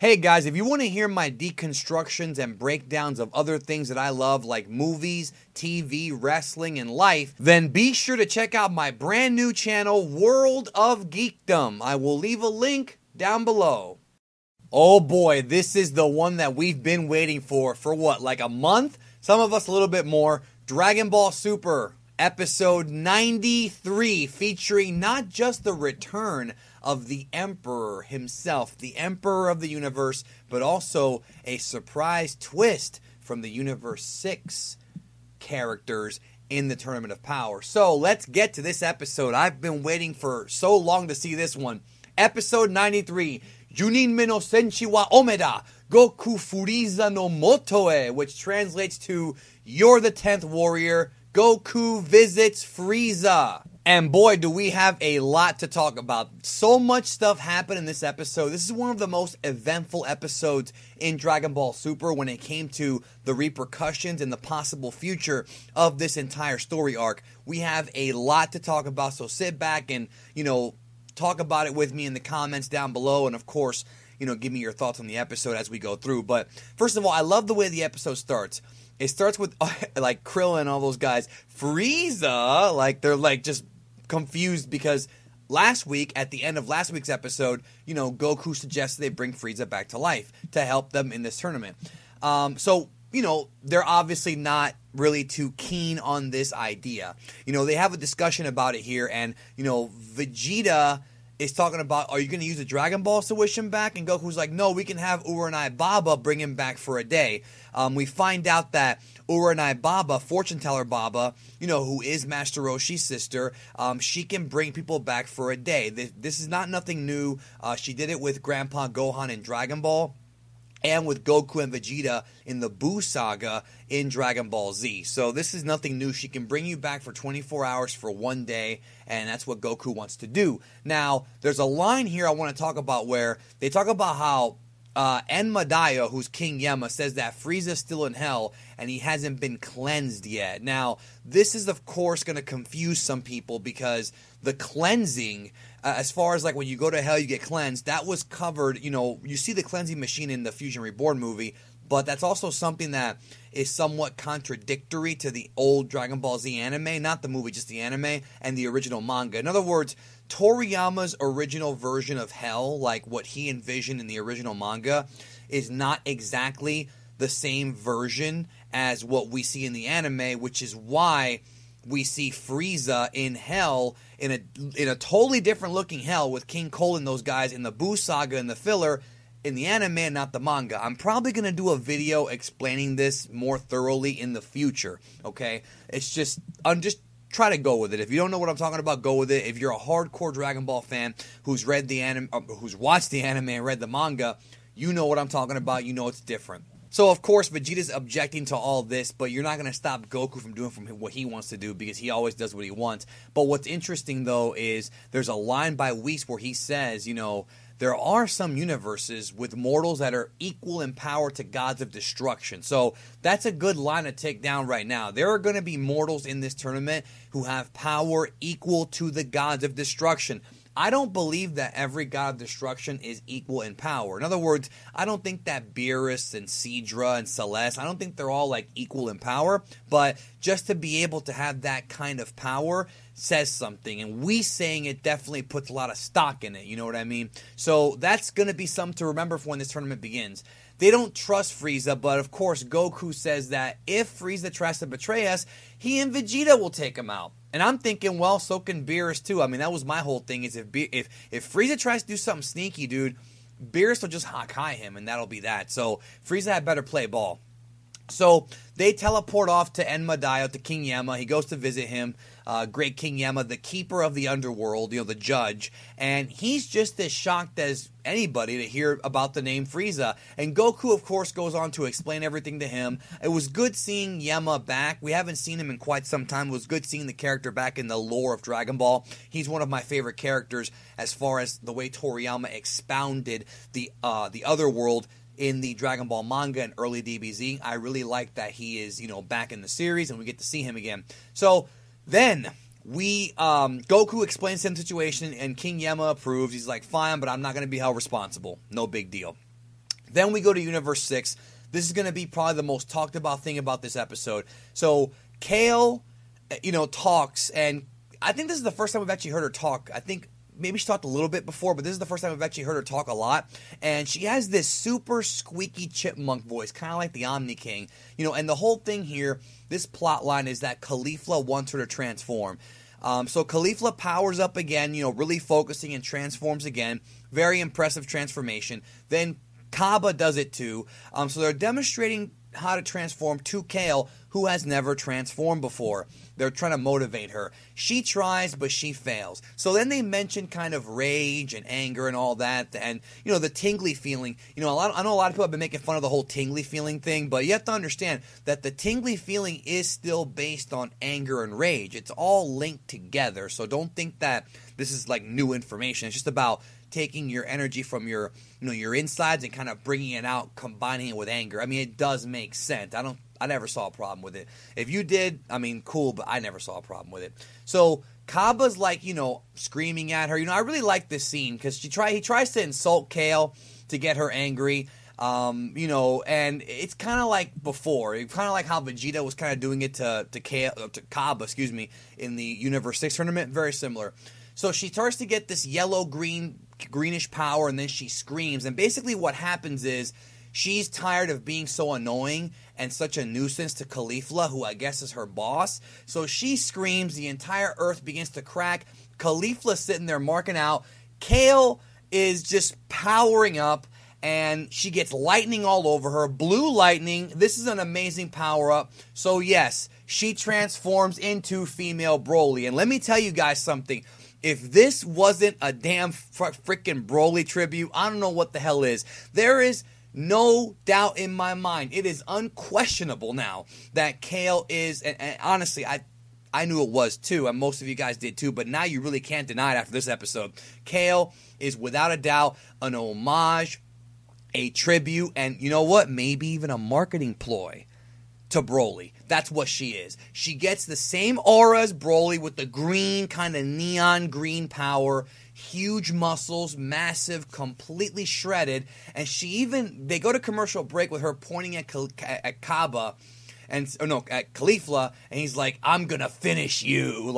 Hey guys, if you want to hear my deconstructions and breakdowns of other things that I love like movies, TV, wrestling, and life, then be sure to check out my brand new channel, World of Geekdom. I will leave a link down below. Oh boy, this is the one that we've been waiting for what, like a month? Some of us a little bit more. Dragon Ball Super, episode 93, featuring not just the return of the Emperor himself, the Emperor of the universe, but also a surprise twist from the Universe 6 characters in the Tournament of Power. So let's get to this episode. I've been waiting for so long to see this one. Episode 93, Junin me no senshi wa omeda, Goku Furiza no motoe, which translates to, you're the 10th warrior, Goku visits Frieza. And boy, do we have a lot to talk about. So much stuff happened in this episode. This is one of the most eventful episodes in Dragon Ball Super when it came to the repercussions and the possible future of this entire story arc. We have a lot to talk about, so sit back and, talk about it with me in the comments down below. And of course, give me your thoughts on the episode as we go through. But first of all, I love the way the episode starts. It starts with, like, Krillin and all those guys. Frieza, like, they're, like, just confused because last week, at the end of last week's episode, Goku suggested they bring Frieza back to life to help them in this tournament. So, they're obviously not really too keen on this idea. They have a discussion about it here, and, Vegeta is talking about, are you going to use the Dragon Balls to wish him back? And Goku's like, no, we can have Uranai Baba bring him back for a day. We find out that Uranai Baba, fortune teller Baba, who is Master Roshi's sister, she can bring people back for a day. This is not nothing new. She did it with Grandpa Gohan in Dragon Ball, and with Goku and Vegeta in the Buu Saga in Dragon Ball Z. So this is nothing new. She can bring you back for 24 hours for one day, and that's what Goku wants to do. Now, there's a line here I want to talk about where they talk about how Enma, who's King Yama, says that Frieza's still in hell and he hasn't been cleansed yet. Now, this is, of course, going to confuse some people because the cleansing, as far as like when you go to hell, you get cleansed, that was covered, you see the cleansing machine in the Fusion Reborn movie, but that's also something that is somewhat contradictory to the old Dragon Ball Z anime, not the movie, just the anime, and the original manga. In other words, Toriyama's original version of hell, like what he envisioned in the original manga, is not exactly the same version as what we see in the anime, which is why we see Frieza in hell, in a totally different looking hell with King Cole and those guys in the Buu Saga and the filler, in the anime and not the manga. I'm probably going to do a video explaining this more thoroughly in the future, okay? I'm just try to go with it. If you don't know what I'm talking about, go with it. If you're a hardcore Dragon Ball fan who's read the anime, who's watched the anime and read the manga, you know what I'm talking about. You know it's different. So, of course, Vegeta's objecting to all this, but you're not going to stop Goku from doing what he wants to do because he always does what he wants. But what's interesting, though, is there's a line by Whis where he says, there are some universes with mortals that are equal in power to gods of destruction. So that's a good line to take down right now. There are going to be mortals in this tournament who have power equal to the gods of destruction. I don't believe that every god of destruction is equal in power. In other words, I don't think that Beerus and Seadra and Celeste, I don't think they're all like equal in power, but just to be able to have that kind of power says something, and we saying it definitely puts a lot of stock in it, you know what I mean? So that's going to be something to remember for when this tournament begins. They don't trust Frieza, but of course Goku says that if Frieza tries to betray us, he and Vegeta will take him out. And I'm thinking, well, so can Beerus too. I mean, that was my whole thing, is if Frieza tries to do something sneaky, dude, Beerus will just Hakai him, and that'll be that. So Frieza had better play ball. So they teleport off to Enma, to King Yama. He goes to visit him, great King Yama, the keeper of the underworld, the judge. And he's just as shocked as anybody to hear about the name Frieza. And Goku, of course, goes on to explain everything to him. It was good seeing Yama back. We haven't seen him in quite some time. It was good seeing the character back in the lore of Dragon Ball. He's one of my favorite characters as far as the way Toriyama expounded the other world in the Dragon Ball manga and early DBZ. I really like that he is, back in the series and we get to see him again. So then Goku explains the situation and King Yama approves. He's like, fine, but I'm not going to be held responsible. No big deal. Then we go to Universe 6. This is going to be probably the most talked about thing about this episode. So Kale, talks, and I think this is the first time we've actually heard her talk. I think maybe she talked a little bit before, but this is the first time we've actually heard her talk a lot. And she has this super squeaky chipmunk voice, kind of like the Omni King. And the whole thing here, this plot line is that Caulifla wants her to transform. So Caulifla powers up again, really focusing, and transforms again. Very impressive transformation. Then Kaba does it too. So they're demonstrating how to transform to Kale, who has never transformed before. They're trying to motivate her. She tries, but she fails. So then they mention kind of rage and anger and all that, and the tingly feeling. I know a lot of people have been making fun of the whole tingly feeling thing, but you have to understand that the tingly feeling is still based on anger and rage. It's all linked together. So don't think that this is like new information. It's just about taking your energy from your insides and kind of bringing it out, combining it with anger. I mean, it does make sense. I never saw a problem with it. If you did, I mean, cool, but I never saw a problem with it. So Kaba's like, screaming at her. I really like this scene because he tries to insult Kale to get her angry. And it's kind of like before. It's kind of like how Vegeta was kind of doing it to Kaba, in the Universe 6 tournament. Very similar. So she starts to get this greenish power, and then she screams. And basically what happens is she's tired of being so annoying and such a nuisance to Caulifla, who I guess is her boss. So she screams. The entire earth begins to crack. Caulifla's sitting there marking out. Kale is just powering up, and she gets lightning all over her. Blue lightning. This is an amazing power-up. So yes, she transforms into female Broly. And let me tell you guys something. If this wasn't a damn freaking Broly tribute, I don't know what the hell is. There is no doubt in my mind. It is unquestionable now that Kale is, and honestly, I knew it was too, and most of you guys did too, but now you really can't deny it after this episode. Kale is without a doubt an homage, a tribute, and you know what? Maybe even a marketing ploy to Broly. That's what she is. She gets the same aura as Broly with the green, kind of neon green power, huge muscles, massive, completely shredded, and they go to commercial break with her pointing at Kaba, at Caulifla, and he's like, I'm gonna finish you,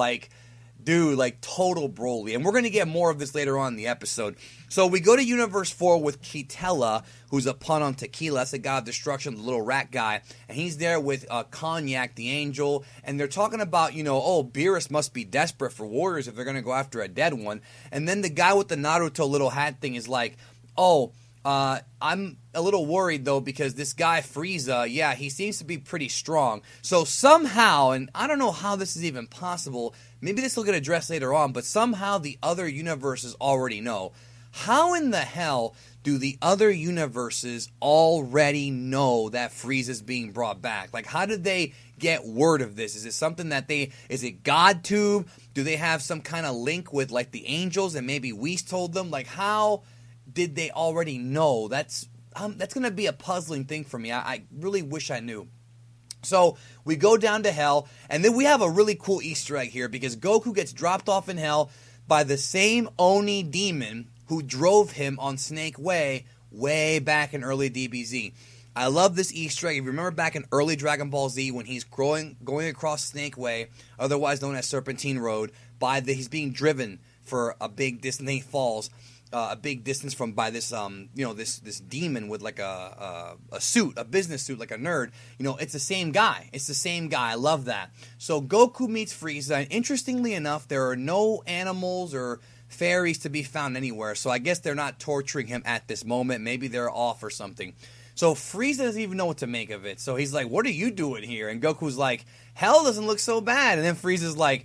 total Broly. And we're going to get more of this later on in the episode. So we go to Universe 4 with Kitella, who's a pun on tequila. That's the god of destruction, the little rat guy. And he's there with Cognac, the angel. And they're talking about, Beerus must be desperate for warriors if they're going to go after a dead one. And then the guy with the Naruto little hat thing is like, I'm a little worried, though, because this guy, Frieza, he seems to be pretty strong. So somehow, and I don't know how this is even possible, maybe this will get addressed later on, but somehow the other universes already know. How in the hell do the other universes already know that Frieza's being brought back? Like, how did they get word of this? Is it something that is it GodTube? Do they have some kind of link with, the angels, and maybe Whis told them? How did they already know? That's going to be a puzzling thing for me. I really wish I knew. So we go down to Hell, and then we have a really cool Easter egg here because Goku gets dropped off in Hell by the same Oni demon who drove him on Snake Way back in early DBZ. I love this Easter egg. If you remember back in early Dragon Ball Z when he's going across Snake Way, otherwise known as Serpentine Road, he's being driven for a big distance, and he falls a big distance by this this demon with a suit, a business suit, like a nerd. It's the same guy. I love that. So Goku meets Frieza, and interestingly enough, there are no animals or fairies to be found anywhere. So I guess they're not torturing him at this moment. Maybe they're off or something. So Frieza doesn't even know what to make of it. So he's like, "What are you doing here?" And Goku's like, "Hell doesn't look so bad." And then Frieza's like,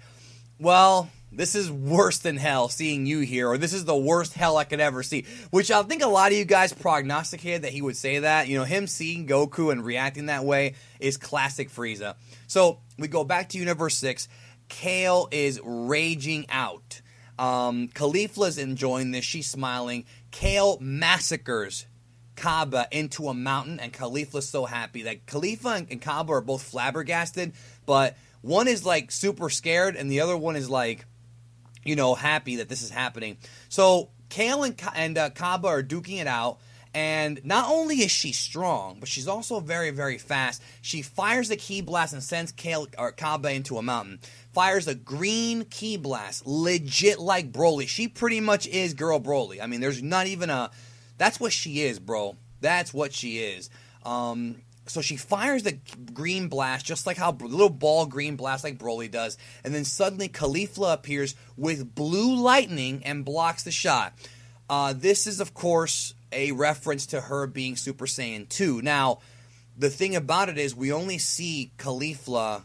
"Well, this is worse than hell seeing you here, or this is the worst hell I could ever see." Which I think a lot of you guys prognosticated that he would say that. Him seeing Goku and reacting that way is classic Frieza. So we go back to Universe 6. Kale is raging out. Caulifla's enjoying this. She's smiling. Kale massacres Kaba into a mountain, and Caulifla's so happy. Caulifla and Kaba are both flabbergasted, but one is super scared, and the other one is happy that this is happening. So Kale and Kaba are duking it out, And not only is she strong, but she's also very, very fast. She fires the Ki Blast and sends Cabba into a mountain. Fires a green Ki Blast, legit like Broly. She pretty much is Girl Broly. I mean, there's not even a... That's what she is, bro. That's what she is. So she fires the green blast, just like how the little ball green blast like Broly does. And then suddenly Caulifla appears with blue lightning and blocks the shot. This is, of course, a reference to her being Super Saiyan 2. Now, the thing about it is we only see Caulifla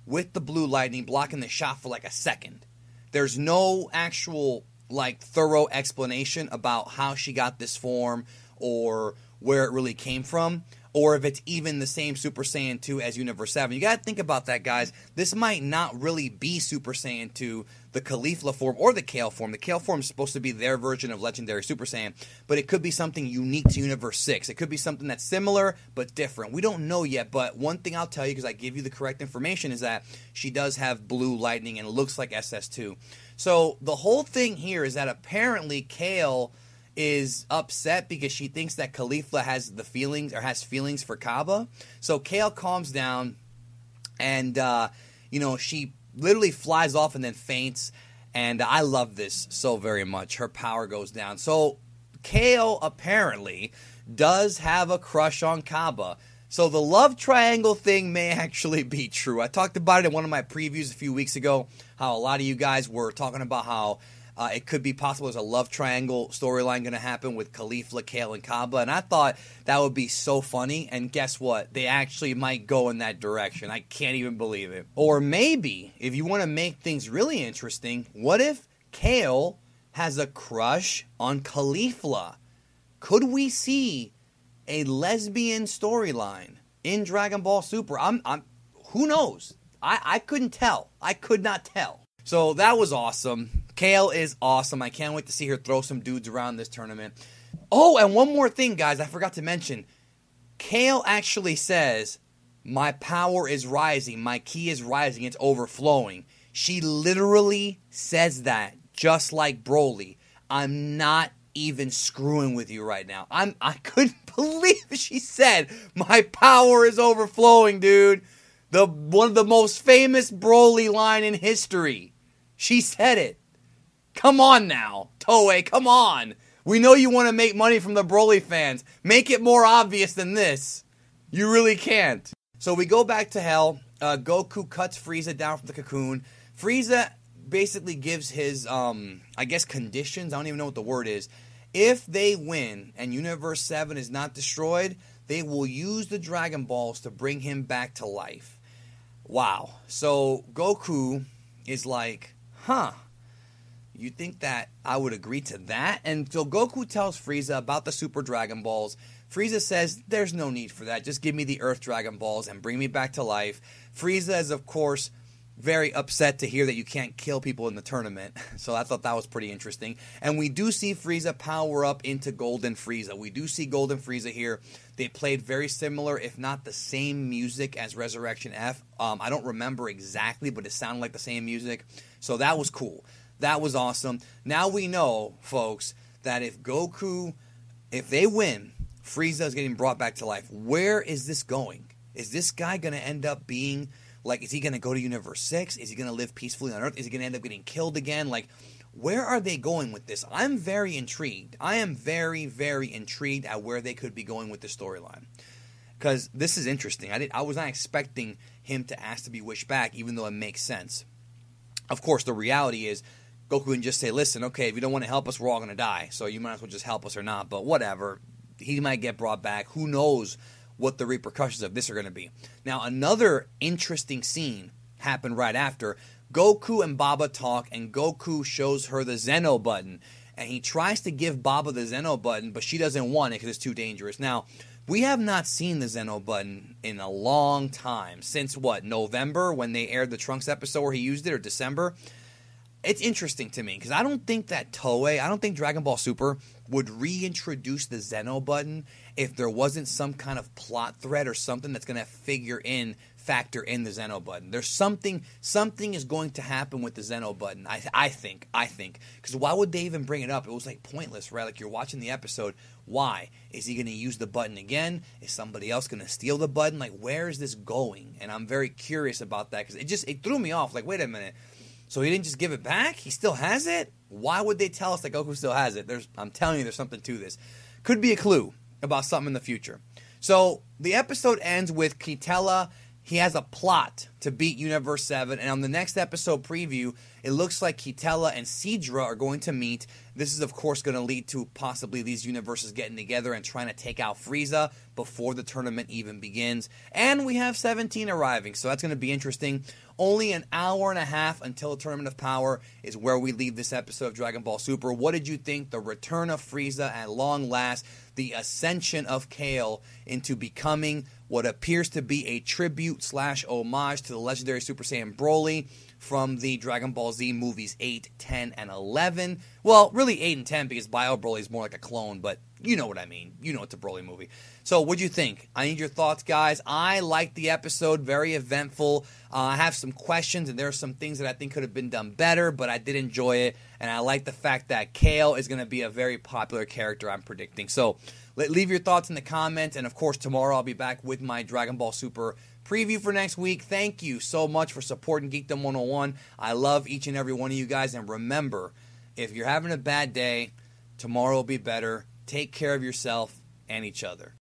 with the blue lightning blocking the shot for like a second. There's no actual like thorough explanation about how she got this form or where it really came from, or if it's even the same Super Saiyan 2 as Universe 7. You gotta think about that, guys. This might not really be Super Saiyan 2, the Caulifla form, or the Kale form. The Kale form is supposed to be their version of Legendary Super Saiyan, but it could be something unique to Universe 6. It could be something that's similar, but different. We don't know yet, but one thing I'll tell you, because I give you the correct information, is that she does have blue lightning and looks like SS2. So the whole thing here is that apparently Kale is upset because she thinks that Caulifla has the feelings or has feelings for Cabba. So Kale calms down and, she literally flies off and then faints. And I love this so very much. Her power goes down. So Kale apparently does have a crush on Cabba. So the love triangle thing may actually be true. I talked about it in one of my previews a few weeks ago, how a lot of you guys were talking about how it could be possible there's a love triangle storyline going to happen with Caulifla, Kale, and Cabba. And I thought that would be so funny. And guess what? They actually might go in that direction. I can't even believe it. Or maybe, if you want to make things really interesting, what if Kale has a crush on Caulifla? Could we see a lesbian storyline in Dragon Ball Super? Who knows? I couldn't tell. I could not tell. So that was awesome. Kale is awesome. I can't wait to see her throw some dudes around this tournament. Oh, and one more thing, guys, I forgot to mention. Kale actually says, my power is rising, my ki is rising, it's overflowing. She literally says that, just like Broly. I'm not even screwing with you right now. I couldn't believe she said, my power is overflowing, dude. One of the most famous Broly line in history. She said it. Come on now, Toei, come on. We know you want to make money from the Broly fans. Make it more obvious than this. You really can't. So we go back to Hell. Goku cuts Frieza down from the cocoon. Frieza basically gives his, conditions. I don't even know what the word is. If they win and Universe 7 is not destroyed, they will use the Dragon Balls to bring him back to life. Wow. So Goku is like, you think that I would agree to that? And so Goku tells Frieza about the Super Dragon Balls. Frieza says, there's no need for that. Just give me the Earth Dragon Balls and bring me back to life. Frieza is, of course, very upset to hear that you can't kill people in the tournament. So I thought that was pretty interesting. And we do see Frieza power up into Golden Frieza. We do see Golden Frieza here. They played very similar, if not the same music as Resurrection F. I don't remember exactly, but it sounded like the same music. So that was cool. That was awesome. Now we know, folks, that if they win, Frieza is getting brought back to life. Where is this going? Is this guy going to end up being, like, is he going to go to Universe 6? Is he going to live peacefully on Earth? Is he going to end up getting killed again? Like, where are they going with this? I'm very intrigued. I am very, very intrigued at where they could be going with the storyline. Because this is interesting. I was not expecting him to ask to be wished back, even though it makes sense. Of course, the reality is, Goku can just say, listen, okay, if you don't want to help us, we're all going to die. So you might as well just help us or not. But whatever. He might get brought back. Who knows what the repercussions of this are going to be. Now, another interesting scene happened right after. Goku and Baba talk, and Goku shows her the Zeno button. And he tries to give Baba the Zeno button, but she doesn't want it because it's too dangerous. Now, we have not seen the Zeno button in a long time. Since, November, when they aired the Trunks episode where he used it, or December? It's interesting to me, because I don't think Dragon Ball Super would reintroduce the Zeno button if there wasn't some kind of plot thread or something that's going to factor in the Zeno button. There's something is going to happen with the Zeno button, I think. Because why would they even bring it up? It was, pointless, right? Like, you're watching the episode. Why? Is he going to use the button again? Is somebody else going to steal the button? Like, where is this going? And I'm very curious about that because it threw me off. Like, wait a minute. So he didn't just give it back? He still has it? Why would they tell us that Goku still has it? I'm telling you, there's something to this. Could be a clue about something in the future. So the episode ends with Kitela. He has a plot to beat Universe 7, and on the next episode preview, it looks like Kitela and Seadra are going to meet. This is, of course, going to lead to possibly these universes getting together and trying to take out Frieza before the tournament even begins. And we have 17 arriving, so that's going to be interesting. Only an hour and a half until the Tournament of Power is where we leave this episode of Dragon Ball Super. What did you think? The return of Frieza at long last, the ascension of Kale into becoming what appears to be a tribute/homage to the legendary Super Saiyan Broly from the Dragon Ball Z movies 8, 10, and 11. Well, really 8 and 10 because Bio Broly is more like a clone, but you know what I mean. You know it's a Broly movie. So what'd you think? I need your thoughts, guys. I liked the episode. Very eventful. I have some questions, and there are some things that I think could have been done better, but I did enjoy it, and I like the fact that Kale is going to be a very popular character, I'm predicting. So leave your thoughts in the comments, and of course, tomorrow I'll be back with my Dragon Ball Super preview for next week. Thank you so much for supporting Geekdom 101. I love each and every one of you guys, and remember, if you're having a bad day, tomorrow will be better. Take care of yourself and each other.